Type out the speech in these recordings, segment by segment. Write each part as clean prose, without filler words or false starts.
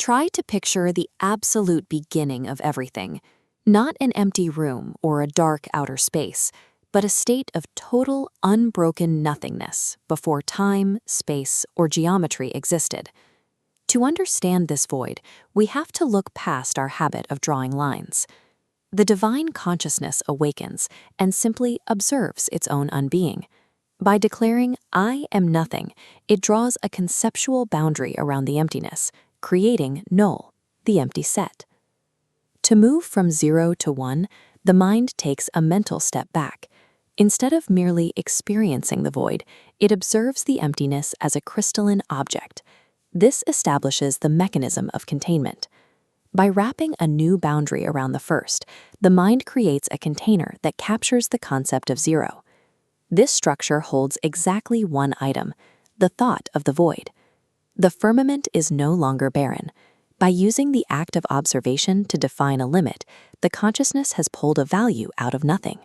Try to picture the absolute beginning of everything, not an empty room or a dark outer space, but a state of total, unbroken nothingness before time, space, or geometry existed. To understand this void, we have to look past our habit of drawing lines. The divine consciousness awakens and simply observes its own unbeing. By declaring, "I am nothing," it draws a conceptual boundary around the emptiness, creating Null, the empty set. To move from 0 to 1, the mind takes a mental step back. Instead of merely experiencing the void, it observes the emptiness as a crystalline object. This establishes the mechanism of containment. By wrapping a new boundary around the first, the mind creates a container that captures the concept of 0. This structure holds exactly one item, the thought of the void. The firmament is no longer barren. By using the act of observation to define a limit, the consciousness has pulled a value out of nothing.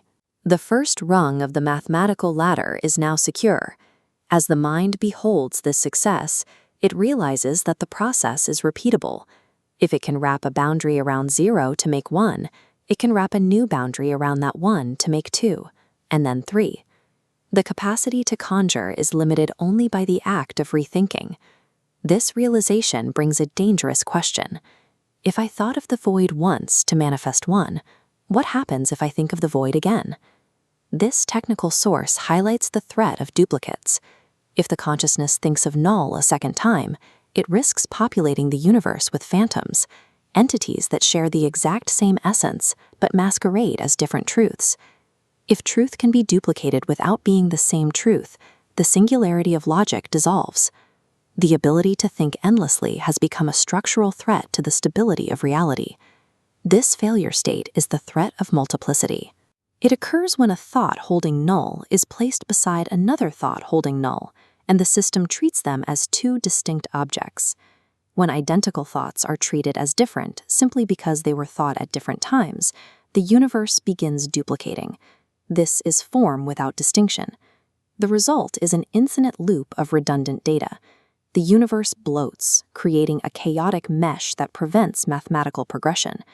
The first rung of the mathematical ladder is now secure. As the mind beholds this success, it realizes that the process is repeatable. If it can wrap a boundary around 0 to make 1, it can wrap a new boundary around that 1 to make 2, and then 3. The capacity to conjure is limited only by the act of rethinking. This realization brings a dangerous question. If I thought of the void once to manifest 1, what happens if I think of the void again? This technical source highlights the threat of duplicates. If the consciousness thinks of Null a second time, it risks populating the universe with phantoms, entities that share the exact same essence but masquerade as different truths. If truth can be duplicated without being the same truth, the singularity of logic dissolves. The ability to think endlessly has become a structural threat to the stability of reality. This failure state is the threat of multiplicity. It occurs when a thought holding Null is placed beside another thought holding Null, and the system treats them as two distinct objects. When identical thoughts are treated as different simply because they were thought at different times, the universe begins duplicating. This is form without distinction. The result is an infinite loop of redundant data. The universe bloats, creating a chaotic mesh that prevents mathematical progression.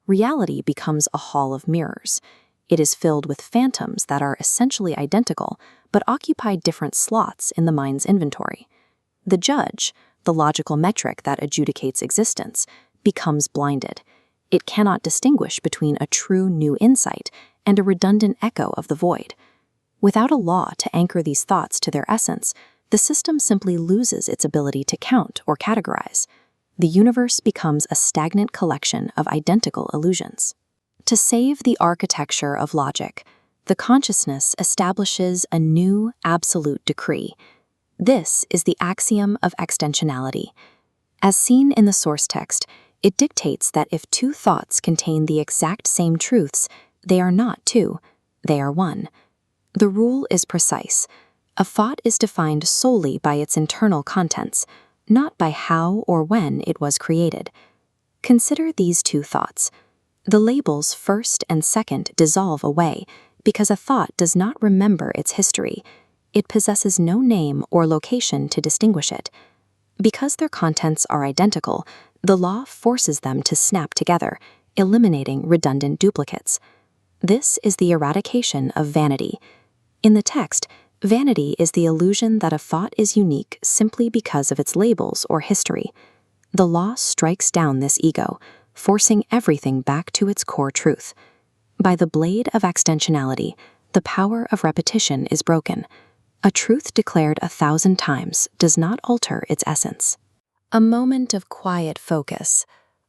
Reality becomes a hall of mirrors. It is filled with phantoms that are essentially identical, but occupy different slots in the mind's inventory. The judge, the logical metric that adjudicates existence, becomes blinded. It cannot distinguish between a true new insight and a redundant echo of the void. Without a law to anchor these thoughts to their essence, the system simply loses its ability to count or categorize. The universe becomes a stagnant collection of identical illusions. To save the architecture of logic, the consciousness establishes a new absolute decree. This is the axiom of extensionality. As seen in the source text, it dictates that if two thoughts contain the exact same truths, they are not two, they are one. The rule is precise. A thought is defined solely by its internal contents, not by how or when it was created. Consider these two thoughts. The labels first and second dissolve away because a thought does not remember its history. It possesses no name or location to distinguish it. Because their contents are identical, the law forces them to snap together, eliminating redundant duplicates. This is the eradication of vanity. In the text, vanity is the illusion that a thought is unique simply because of its labels or history. The law strikes down this ego, forcing everything back to its core truth. By the blade of extensionality, the power of repetition is broken. A truth declared 1,000 times does not alter its essence. A moment of quiet focus.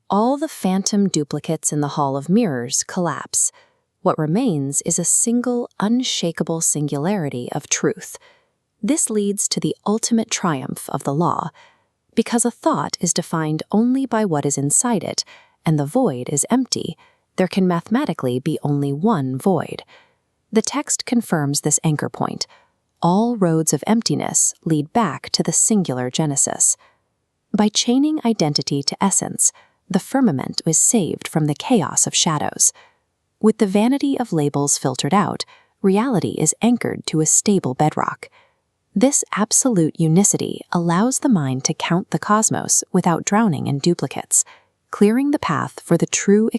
All the phantom duplicates in the Hall of Mirrors collapse. What remains is a single, unshakable singularity of truth. This leads to the ultimate triumph of the law. Because a thought is defined only by what is inside it, and the void is empty, there can mathematically be only one void. The text confirms this anchor point. All roads of emptiness lead back to the singular genesis. By chaining identity to essence, the firmament is saved from the chaos of shadows. With the vanity of labels filtered out, reality is anchored to a stable bedrock. This absolute unicity allows the mind to count the cosmos without drowning in duplicates, clearing the path for the true